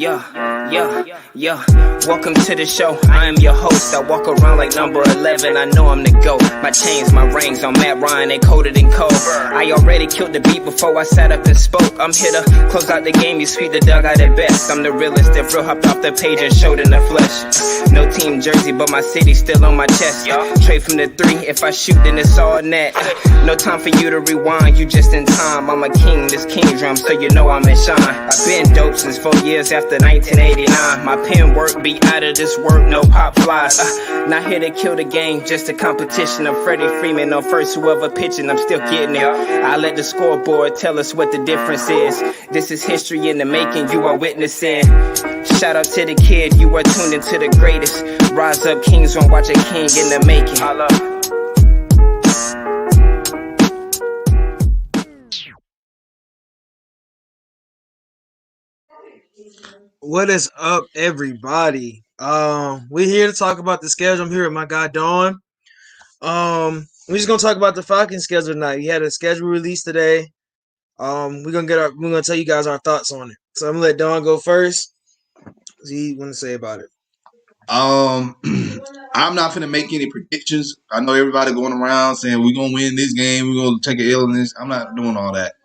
Yeah. Welcome to the show. I am your host. I walk around like number 11. I know I'm the GOAT. My chains, my rings on Matt Ryan, they coated in cold. I already killed the beat before I sat up and spoke. I'm here to close out the game. You sweep the dugout at best. I'm the realest. If real hopped off the page and showed in the flesh. No team jersey, but my city still on my chest. Trade from the 3. If I shoot, then it's all net. No time for you to rewind. You just in time. I'm a king. This king drum, so you know I'm in shine. I've been dope since 4 years after 1989. My pen work be out of this work, no pop flies. Not here to kill the game, just a competition. I'm Freddie Freeman, no first whoever pitching, I'm still getting it. I let the scoreboard tell us what the difference is. This is history in the making, you are witnessing. Shout out to the kid, you are tuned into the greatest. Rise up, kings won't watch a king in the making. What is up, everybody? We're here to talk about the schedule. I'm here with my guy Dawn. We're just gonna talk about the Falcons schedule tonight. We had a schedule release today. We're gonna tell you guys our thoughts on it. So I'm gonna let Dawn go first. What do you want to say about it? I'm not gonna make any predictions. I know everybody going around saying we're gonna win this game, we're gonna take an L in this. I'm not doing all that.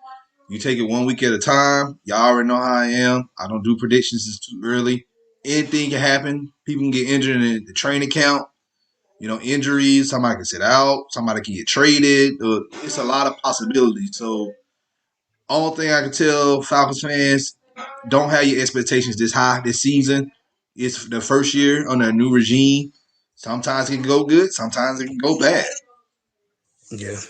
You take it 1 week at a time. Y'all already know how I am. I don't do predictions. It's too early. Anything can happen. People can get injured in the training camp. Injuries. Somebody can sit out. Somebody can get traded. It's a lot of possibilities. So, only thing I can tell Falcons fans, don't have your expectations this high this season. It's the first year under a new regime. Sometimes it can go good. Sometimes it can go bad. Yeah.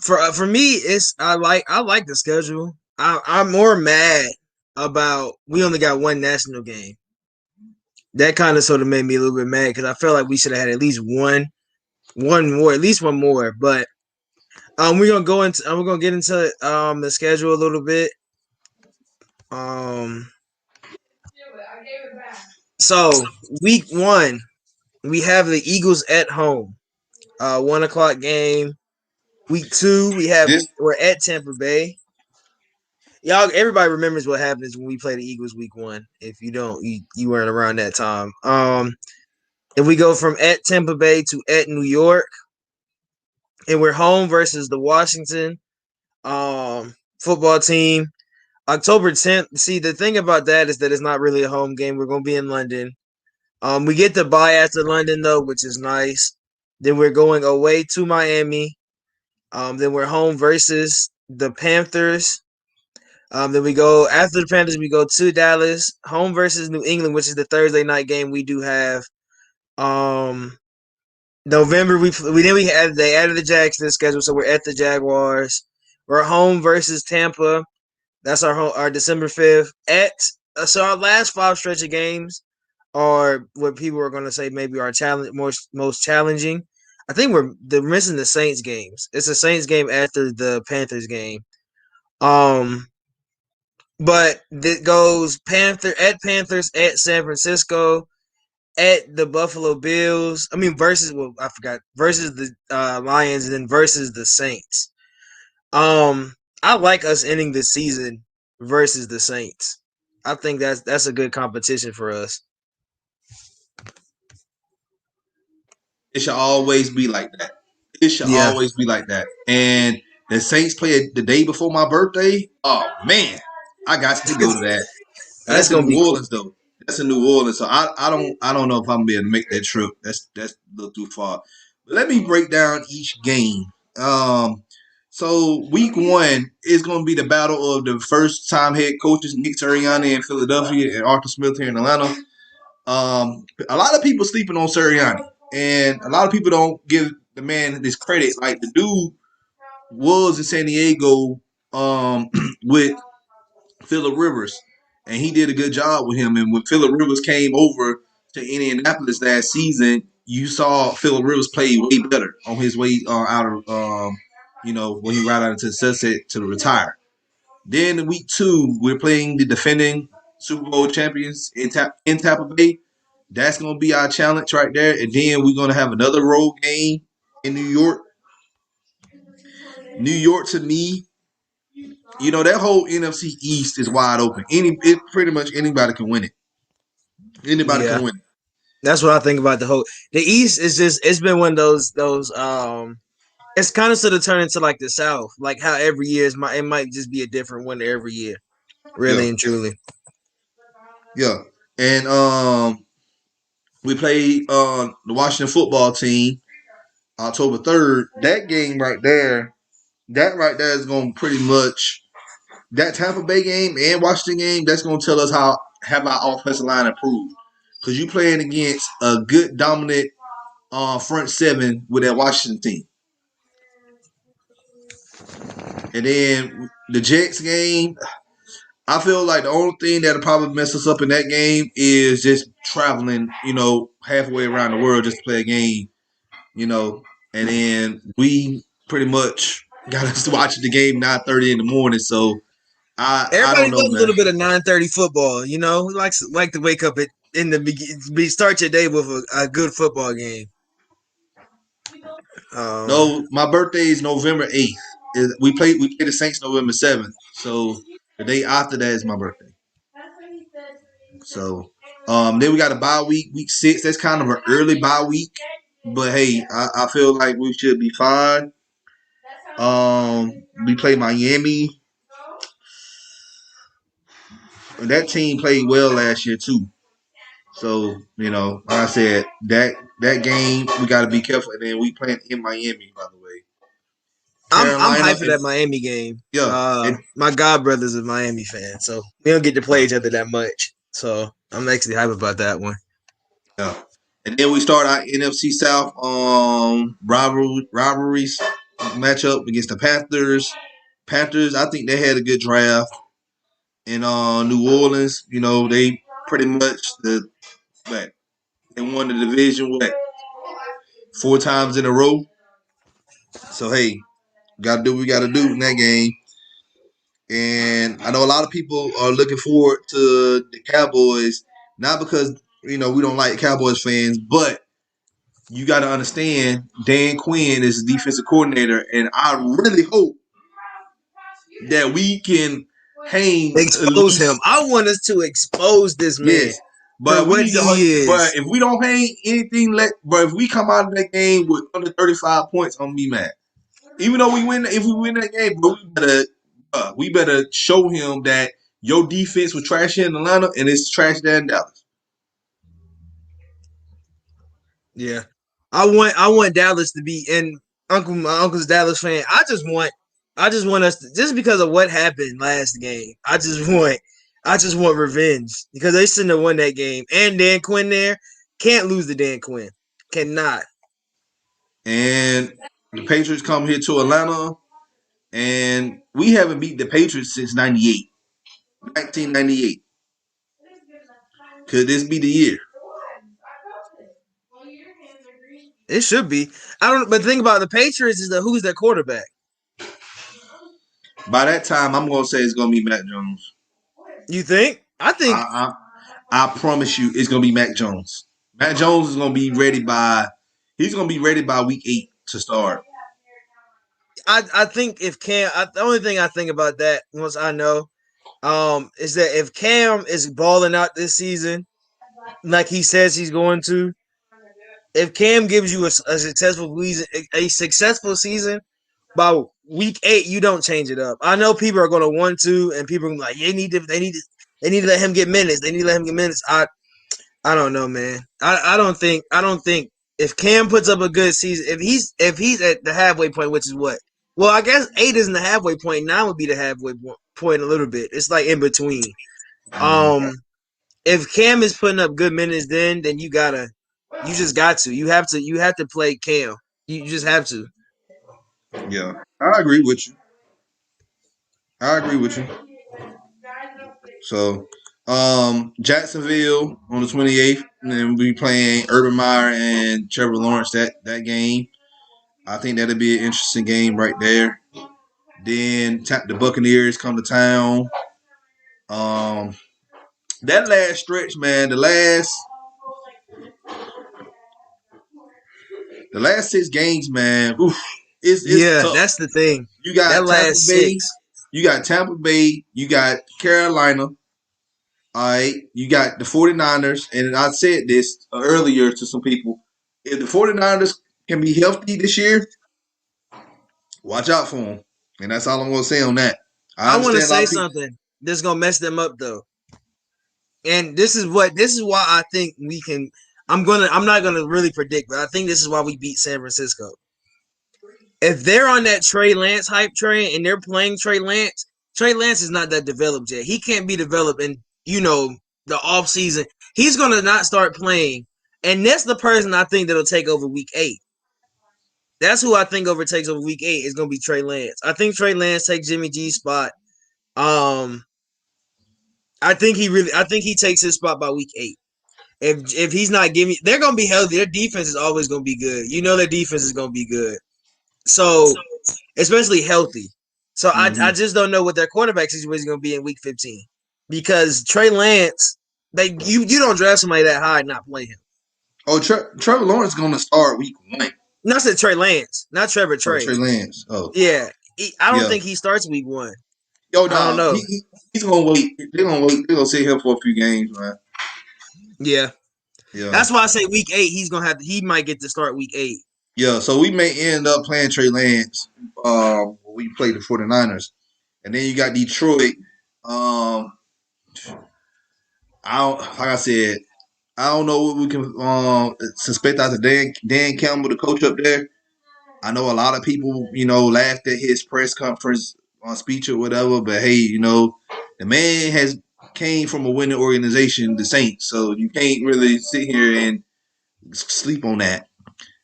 For me, it's I like the schedule. I'm more mad about we only got one national game. That kind of sort of made me a little bit mad because I felt like we should have had at least one more. But we're gonna get into the schedule a little bit. So week 1, we have the Eagles at home. 1 o'clock game. Week 2, we're at Tampa Bay. Everybody remembers what happens when we play the Eagles week 1. If you don't, you weren't around that time. And we go from at Tampa Bay to at New York, and we're home versus the Washington football team. October 10th. See, the thing about that is that it's not really a home game. We're going to be in London. We get the bye after London though, which is nice. Then we're going away to Miami. Then we're home versus the Panthers. Then we go after the Panthers. We go to Dallas, home versus New England, which is the Thursday night game we do have. November they added the Jags to the schedule, so we're at the Jaguars. We're home versus Tampa. That's our December 5th. So our last 5 stretch of games are what people are going to say maybe our most challenging. I think they're missing the Saints games. It's a Saints game after the Panthers game. But it goes Panthers at San Francisco, at the Buffalo Bills. Versus the Lions, and then versus the Saints. I like us ending the season versus the Saints. I think that's a good competition for us. It should always be like that. Always be like that. And the Saints play the day before my birthday. Oh man, I got to go to that. That's in New Orleans though. That's in New Orleans. So I don't know if I'm gonna be able to make that trip. That's a little too far. But let me break down each game. So week 1 is going to be the battle of the first-time head coaches, Nick Sirianni in Philadelphia and Arthur Smith here in Atlanta. A lot of people sleeping on Sirianni, and a lot of people don't give the man this credit. Like the dude was in San Diego with Phillip Rivers, and he did a good job with him. And when Phillip Rivers came over to Indianapolis last season, you saw Phillip Rivers play way better on his way out of when he ride out into the sunset to retire. Then in week 2, we're playing the defending Super Bowl champions in Tampa Bay. That's going to be our challenge right there. And then we're going to have another road game in New York. New York, to me, that whole NFC East is wide open. Pretty much anybody can win it. Anybody Yeah, can win it. that's what I think about the East. Is just it's been one of those. It's kind of sort of turned into like the South, like how every year it might just be a different winner every year, Yeah, really and truly. yeah. And we played the Washington football team October 3rd. That right there is going to pretty much that Tampa Bay game and Washington game. That's going to tell us how have our offensive line improved because you playing against a good dominant front seven with that Washington team. And then the Jets game, I feel like the only thing that'll probably mess us up in that game is just traveling, halfway around the world just to play a game, and then we pretty much got us to watch the game 9:30 in the morning. So I Everybody don't know, loves a man. little bit of 9:30 football. Who like to wake up in start your day with a good football game. No, my birthday is November 8th. We play the Saints November 7th. So the day after that is my birthday. So then we got a bye week 6. That's kind of an early bye week. But hey, I feel like we should be fine. We play Miami. And that team played well last year too. So, like I said, that game we gotta be careful. And then we playing in Miami, by the way. I'm Carolina hyped for and that Miami game. yeah. My god brother's a Miami fan, so we don't get to play each other that much. So I'm actually hyped about that one. Yeah. And then we start our NFC South rivalries matchup against the Panthers. Panthers, I think they had a good draft in New Orleans. They pretty much they won the division 4 times in a row. So hey, gotta do what we gotta do in that game. And I know a lot of people are looking forward to the Cowboys, not because we don't like Cowboys fans, but you got to understand Dan Quinn is the defensive coordinator, and I really hope that we can hang at Expose him. least. I want us to expose this man Yes, for but we what need to. he But is. if we don't hang anything, but if we come out of that game with under 35 points, I'm be mad. Even though if we win that game, but we better show him that your defense was trash here in Atlanta and it's trash there in Dallas. Yeah. I want Dallas to be in my uncle's Dallas fan. I just want us to, just because of what happened last game. I just want revenge because they shouldn't have won that game. And Dan Quinn there can't lose to Dan Quinn. Cannot. And the Patriots come here to Atlanta, and we haven't beat the Patriots since 1998. Could this be the year? It should be. I don't. But the thing about the Patriots is that who's their quarterback? By that time, I'm going to say it's going to be Mac Jones. You think? I think. I promise you, it's going to be Mac Jones. Mac Jones is going to be ready by. He's going to be ready by week 8 to start. I think if Cam, the only thing I think about that once I know, is that if Cam is balling out this season, like he says he's going to, if Cam gives you a successful season by week 8, you don't change it up. I know people are going to want to, and people are like, they need to let him get minutes. They need to let him get minutes. I don't know, man. I don't think if Cam puts up a good season, if he's at the halfway point, which is what? Well, I guess 8 isn't the halfway point. 9 would be the halfway point a little bit. It's like in between. Um, if Cam is putting up good minutes, then you just got to. You have to play Cam. You just have to. Yeah, I agree with you. I agree with you. So, Jacksonville on the 28th, and then we playing Urban Meyer and Trevor Lawrence that game. I think that'll be an interesting game right there. Then the Buccaneers come to town. That last stretch, man, the last 6 games, man, it's Yeah, tough. that's the thing. You That got Tampa last Bay, 6. You got Tampa Bay. You got Carolina. All right. You got the 49ers. And I said this earlier to some people. If the 49ers can be healthy this year, watch out for them. And that's all I'm going to say on that. I want to say something that's gonna mess them up though, and this is why I think we can. I'm not gonna really predict, but I think this is why we beat San Francisco. If they're on that Trey Lance hype train and they're playing Trey Lance is not that developed yet. He can't be developed in the off season. He's gonna not start playing, and that's the person I think that'll take over Week 8. That's who I think takes over Week 8 is gonna be Trey Lance. I think Trey Lance takes Jimmy G's spot. I think he takes his spot by Week 8. If he's not giving, they're gonna be healthy. Their defense is always gonna be good. Their defense is gonna be good. So especially healthy. So I just don't know what their quarterback situation is gonna be in Week 15 because Trey Lance, you don't draft somebody that high and not play him. Oh, Trevor Lawrence is gonna start Week 1. No, I said Trey Lance, not Trevor. Trey Lance. Oh, yeah. I don't think he starts Week 1. Yo, dog, I don't know. He's gonna wait. They're gonna wait. They're gonna sit here for a few games, man. Yeah. That's why I say Week 8. He might get to start Week 8. Yeah. So we may end up playing Trey Lance. When we play the 49ers, and then you got Detroit. Like I said, I don't know what we can suspect out of Dan Campbell, the coach up there. I know a lot of people, laughed at his press conference speech or whatever, but hey, the man came from a winning organization, the Saints, so you can't really sit here and sleep on that.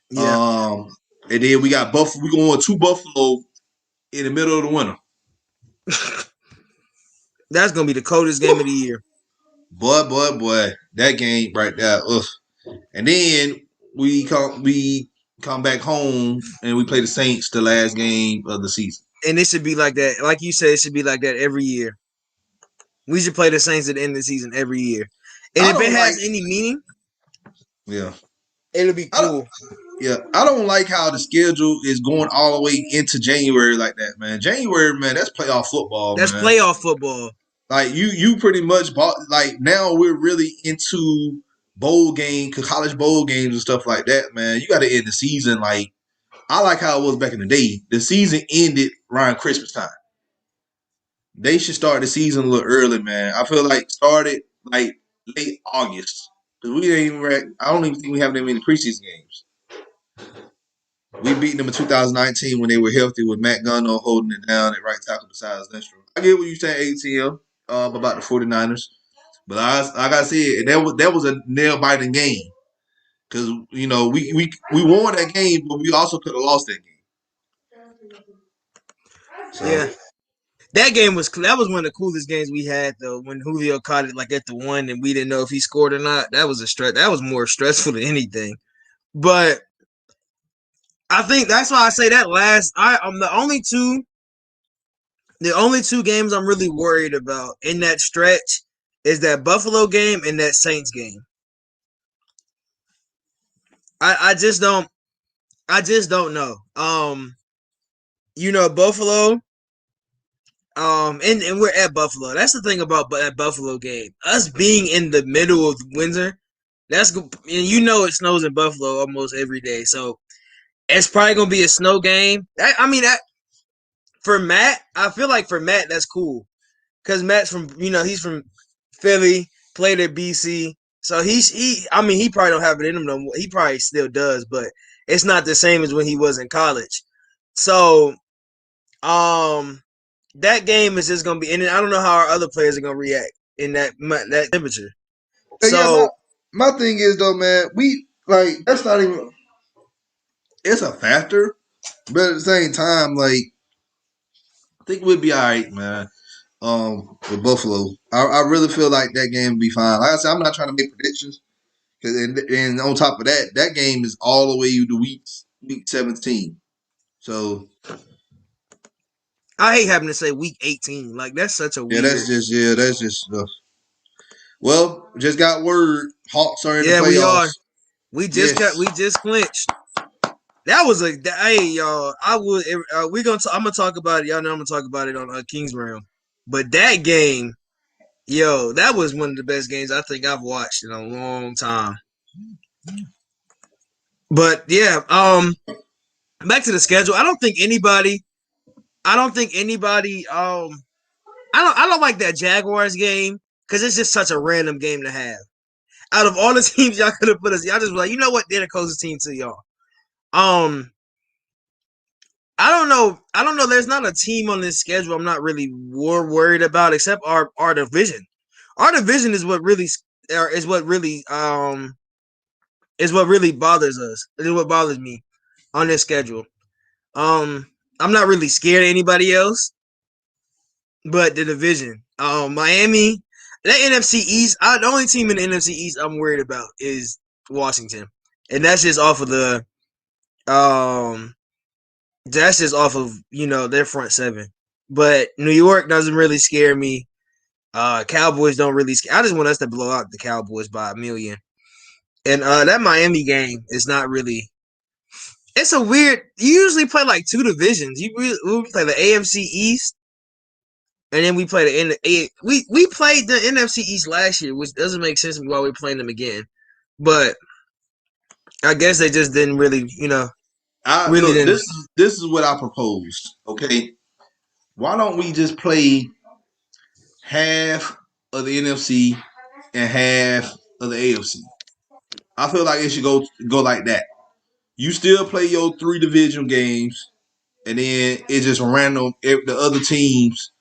Yeah. And then we got Buffalo. We're going to Buffalo in the middle of the winter. That's gonna be the coldest game of the year. Boy, that game right there. Ugh. And then we come back home and we play the Saints the last game of the season. And it should be like that. Like you said, it should be like that every year. We should play the Saints at the end of the season every year. And if it has any meaning, it'll be cool. I don't like how the schedule is going all the way into January like that, man. January, man, that's playoff football. That's playoff football. Like you pretty much bought. Like now we're really into college bowl games and stuff like that, man. You got to end the season like. I like how it was back in the day. The season ended around Christmas time. They should start the season a little early, man. I feel like started like late August. Because I don't even think we have them in the preseason games. We beat them in 2019 when they were healthy with Matt Gunno holding it down at right tackle besides Lindstrom. I get what you're saying, ATL, about the 49ers. But like I said, that was a nail-biting game. Because, we won that game, but we also could have lost that game. So. Yeah. That was one of the coolest games we had, though, when Julio caught it like at the 1 and we didn't know if he scored or not. That was that was more stressful than anything. But I think that's why I say that I'm the only two games I'm really worried about in that stretch is that Buffalo game and that Saints game. I just don't know. Buffalo. And we're at Buffalo. That's the thing about that Buffalo game. Us being in the middle of winter, and it snows in Buffalo almost every day. So it's probably gonna be a snow game. For Matt, I feel like for Matt that's cool, because Matt's from he's from Philly, played at BC. So he probably don't have it in him no more. He probably still does, but it's not the same as when he was in college. So, that game is just gonna be, and I don't know how our other players are gonna react in that temperature. So, my thing is though, man, that's not even. It's a factor, but at the same time, like, I think we'll be all right, man. With Buffalo, I really feel like that game will be fine. Like I said, I'm not trying to make predictions, and on top of that, that game is all the way to week 17. So I hate having to say week 18. Like that's such a weird. That's just. Well, just got word. Hawks are in the playoffs. We are. We just clinched. That was hey y'all. I'm gonna talk about it. Y'all know I'm gonna talk about it on King's Realm. But that game, yo, that was one of the best games I think I've watched in a long time. But yeah, back to the schedule. I don't think anybody. I don't like that Jaguars game because it's just such a random game to have. Out of all the teams y'all could have put us, y'all just be like, you know what? They're the closest team to y'all. I don't know. I don't know. There's not a team on this schedule I'm not really worried about except our division. Our division is what really is what really bothers us. Is what bothers me on this schedule. I'm not really scared of anybody else, but the division. Miami, that NFC East. The only team in the NFC East I'm worried about is Washington, and that's just off of the that's just off of their front seven. But New York doesn't really scare me. Cowboys don't really scare. I just want us to blow out the Cowboys by a million. And that Miami game is not really. It's a weird. You usually play like two divisions. We play the AFC East, and then we play we played the NFC East last year, which doesn't make sense why we're playing them again. But I guess they just didn't really, This is what I proposed. Okay, why don't we just play half of the NFC and half of the AFC? I feel like it should go like that. You still play your 3 division games, and then it's just random. The other teams,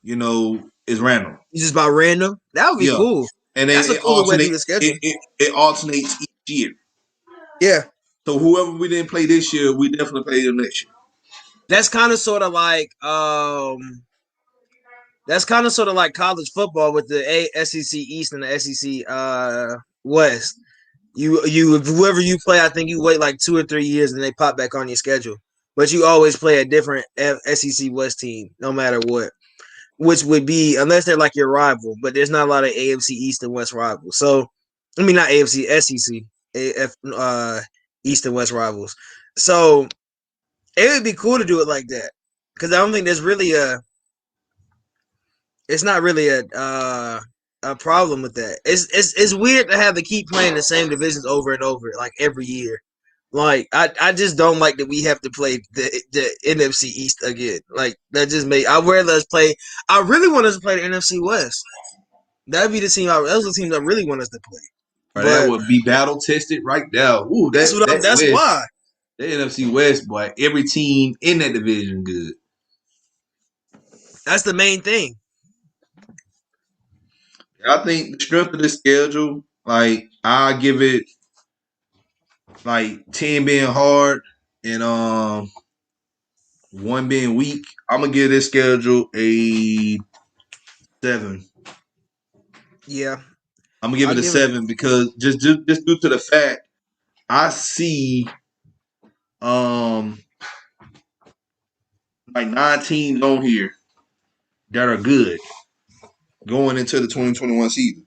is random. It's just about random. That would be cool. And then that's a cooler way to do the schedule. It alternates each year. Yeah. So whoever we didn't play this year, we definitely play them next year. That's kind of sort of like college football with the SEC East and the SEC West. You whoever you play, I think you wait like 2 or 3 years and they pop back on your schedule. But you always play a different SEC West team, no matter what. Which would be unless they're like your rival, but there's not a lot of AFC East and West rivals. So, I mean not AFC, SEC, East and West rivals. So it would be cool to do it like that because I don't think there's really it's not really a problem with that. It's weird to have to keep playing the same divisions over and over like every year. Like I just don't like that we have to play the NFC East again. Like that just made I rather us play. I really want us to play the NFC West. That'd be the team. Those are the teams I really want us to play. But that would be battle tested right there. Ooh, that's why. The NFC West, boy, every team in that division good. That's the main thing. I think the strength of the schedule, like I give it like 10 being hard and 1 being weak. I'm gonna give this schedule a 7. Yeah, I'm gonna give it a 7 because just due to the fact I see like 9 teams on here that are good going into the 2021 season.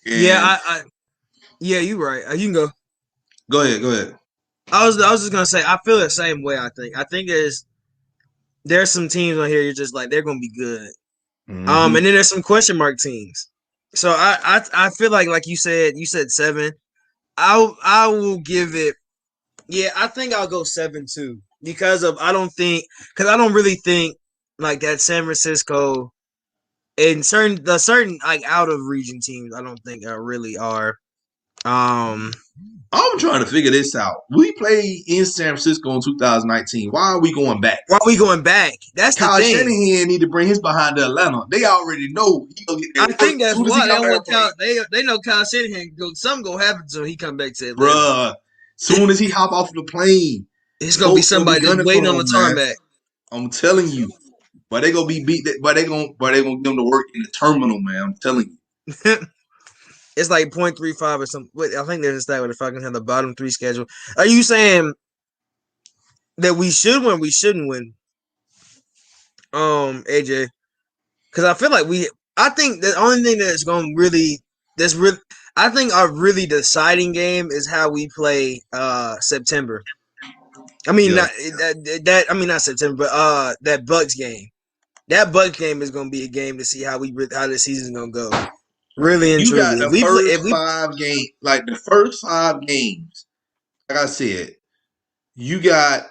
And yeah, you're right. You can go. Go ahead. I was just gonna say I feel the same way. I think there's some teams on here you're just like they're gonna be good, and then there's some question mark teams. So I feel like you said 7. I will give it. Yeah, I think I'll go 7 too because I don't really think like that San Francisco and certain like out of region teams I don't think really are. I'm trying to figure this out. We played in San Francisco in 2019. Why are we going back? Why are we going back? That's Kyle the thing. Shanahan need to bring his behind to Atlanta. They already know he gonna get there. I think that's why they don't want Kyle. They know Kyle Shanahan. Something gonna happen until he come back to Atlanta. Bruh, soon as he hop off the plane, it's gonna be somebody just waiting on the tarmac. I'm telling you. But they gonna be beat. But they gonna give them to work in the terminal, man. I'm telling you. It's like 0.35 or something. Wait, I think there's a stat where the Falcons have the bottom 3 schedule. Are you saying that we should win? We shouldn't win. AJ, because I feel like I think the only thing that's going to really I think our really deciding game is how we play September. I mean Yeah. that I mean not September, but that Bucks game. That Bucks game is going to be a game to see how the season's going to go. Really and You got truly, the first 5 games, like the first 5 games. Like I said, you got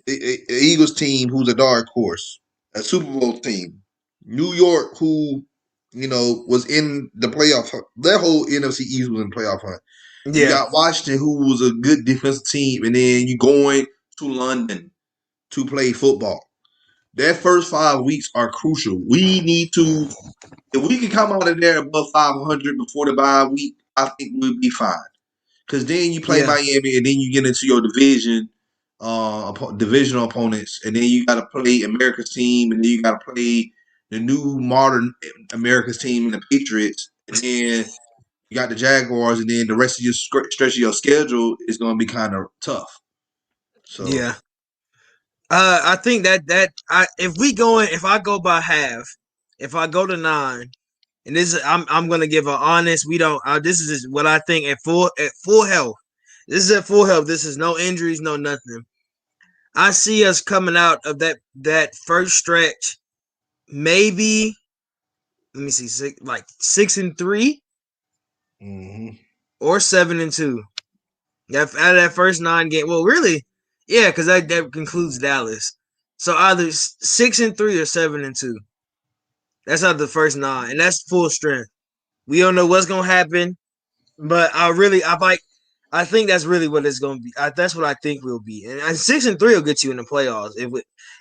a Eagles team who's a dark horse, a Super Bowl team. New York, who was in the playoff hunt. Their whole NFC East was in the playoff hunt. You yeah, got Washington, who was a good defensive team, and then you going to London to play football. Their first 5 weeks are crucial. We need to, if we can come out of there above 500 before the bye week, I think we'll be fine. Because then you play yeah, Miami, and then you get into your divisional opponents, and then you got to play America's team, and then you got to play the new modern America's team and the Patriots, and then you got the Jaguars, and then the rest of your stretch of your schedule is going to be kind of tough. So yeah. I think if I go by half, if I go to 9, and this is I'm gonna give an honest. We don't. This is what I think at full health. This is at full health. This is no injuries, no nothing. I see us coming out of that first stretch. Maybe let me see, 6-3 or 7-2. Out of that first 9 game. Well, really, yeah, because that concludes Dallas. So either 6-3 or 7-2. That's out of the first 9, and that's full strength. We don't know what's gonna happen, but I think that's really what it's gonna be. That's what I think we'll be. And 6-3 will get you in the playoffs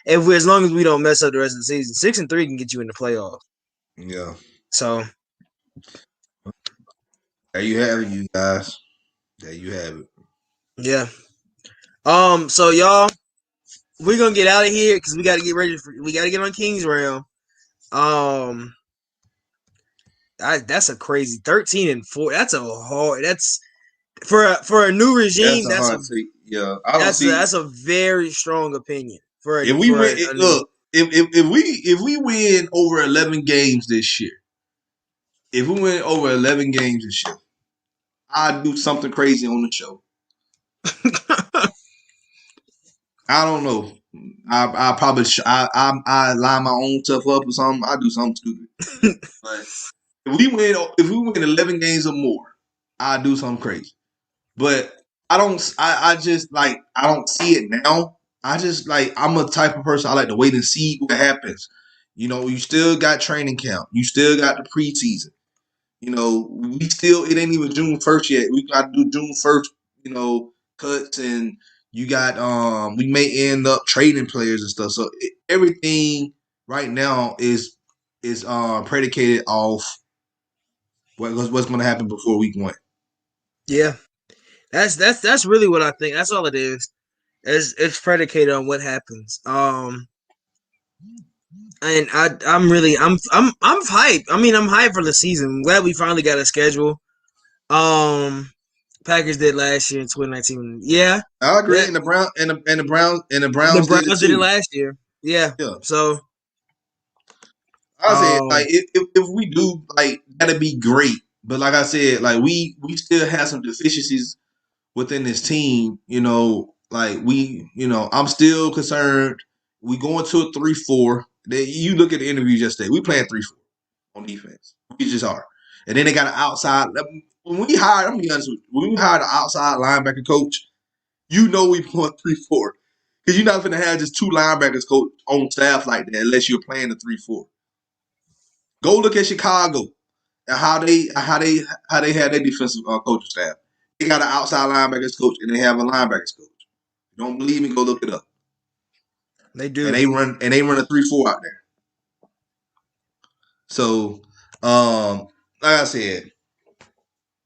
as long as we don't mess up the rest of the season. 6-3 can get you in the playoffs. yeah, So there you have it, you guys. There you have it. yeah. So y'all, we're gonna get out of here because we got to get ready. We got to get on King's Realm. That's a crazy 13-4. That's a hard. That's for a new regime. That's a hard take. Yeah, I don't That's see. a very strong opinion If we win, look, if we win over 11 games this year, if we win over 11 games this year, I'd do something crazy on the show. I don't know. I probably I line my own stuff up or something. I do something stupid. But if we win 11 games or more, I do something crazy. But I just like I don't see it now. I just like I'm a type of person I like to wait and see what happens. You still got training camp. You still got the preseason. It ain't even June 1st yet. We got to do June 1st, cuts, and you got we may end up trading players and stuff. So everything right now is predicated off what's going to happen before week 1. Yeah, that's really what I think. That's all it is. It's predicated on what happens. And I'm hyped. I mean, I'm hyped for the season. I'm glad we finally got a schedule. Packers did last year in 2019. Yeah, I agree. that, And the the Browns did it Browns did it too. last year. Yeah, Yeah. so I said like um, if we do like that'd be great. But like I said, like we still have some deficiencies within this team. I'm still concerned. We going to a 3-4. You look at the interviews yesterday. We playing 3-4 on defense. We just are. And then they got an outside. When we hired, I'm gonna be honest with you. When we hired an outside linebacker coach, we going 3-4 because you're not gonna have just 2 linebackers coach on staff like that unless you're playing the 3-4. Go look at Chicago and how they had their defensive coaching staff. They got an outside linebackers coach and they have a linebackers coach. You don't believe me? Go look it up. they do. And they run a 3-4 out there. So, like I said,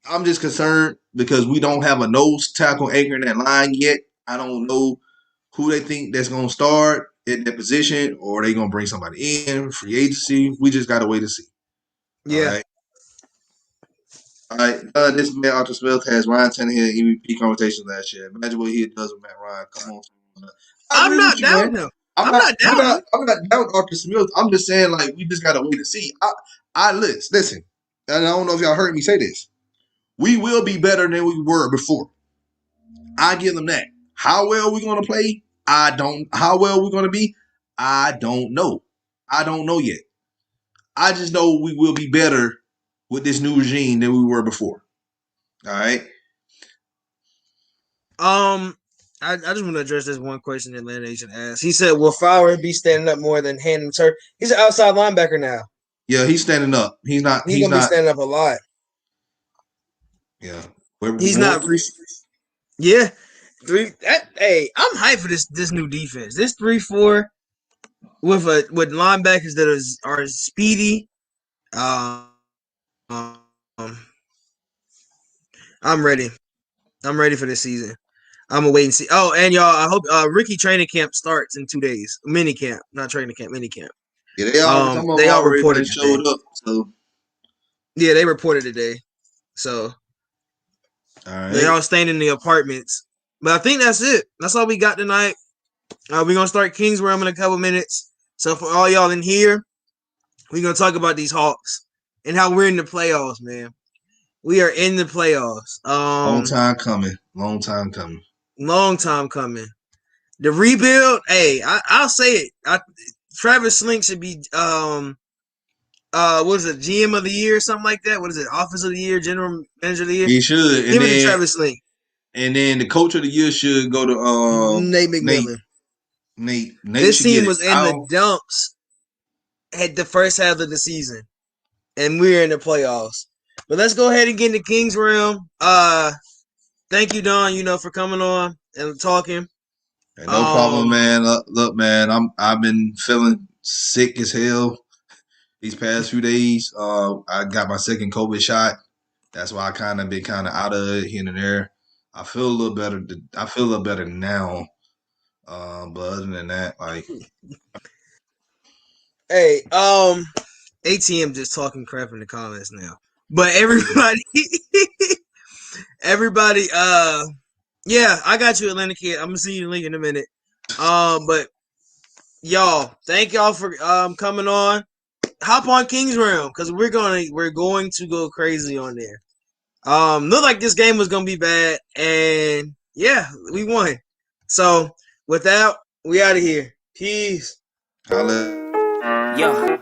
I'm just concerned because we don't have a nose tackle anchor in that line yet. I don't know who they think that's going to start at that position, or they going to bring somebody in, free agency. We just got to wait and see. Yeah. All right. This man, Arthur Smith, has Ryan Tannehill MVP conversation last year. Imagine what he does with Matt Ryan. Come on. I agree with you, man. I'm not down Arthur Smith. I'm just saying, like, we just got to wait and see. Listen. and I don't know if y'all heard me say this. We will be better than we were before. I give them that. How well we're going to play, how well we're going to be, I don't know. I don't know yet. I just know we will be better with this new regime than we were before. All right. I just want to address this one question that Atlanta Nation asked. He said, "Will Fowler be standing up more than handing turf?" He's an outside linebacker now. Yeah, he's standing up. He's not. He's gonna be standing up a lot. Yeah. He's not. Yeah. Hey, I'm hyped for this new defense. This 3-4 with linebackers that are speedy. Um, I'm ready. I'm ready for this season. I'm gonna wait and see. Oh, and y'all, I hope Ricky training camp starts in 2 days. Mini camp, not training camp, mini camp. Yeah, they all reported showed up. So yeah, they reported today. So they all staying in the apartments. But I think that's it. That's all we got tonight. We're gonna start King's Realm in a couple minutes. So for all y'all in here, we're gonna talk about these Hawks and how we're in the playoffs, man. We are in the playoffs. Long time coming. Long time coming. Long time coming. The rebuild, hey, I'll say it. Travis Slink should be what is it, GM of the year or something like that? What is it? Office of the year, general manager of the year? He should. Give it to Travis Slink. And then the coach of the year should go to Nate McMillan. Nate this team was in the dumps at the first half of the season. And we're in the playoffs. But let's go ahead and get into King's Realm. Thank you, Don, for coming on and talking. No problem, man. Look, man, I've been feeling sick as hell these past few days. I got my second COVID shot. That's why I kind of been out of it here and there. I feel a little better. I feel a little better now. But other than that, like, hey, ATM just talking crap in the comments now. But everybody, yeah, I got you, Atlanta kid. I'm gonna see you in a minute. But y'all, thank y'all for coming on. Hop on King's Realm because we're going to go crazy on there. Looked like this game was gonna be bad, and yeah, we won. So with that, we out of here. Peace. I'll Yo.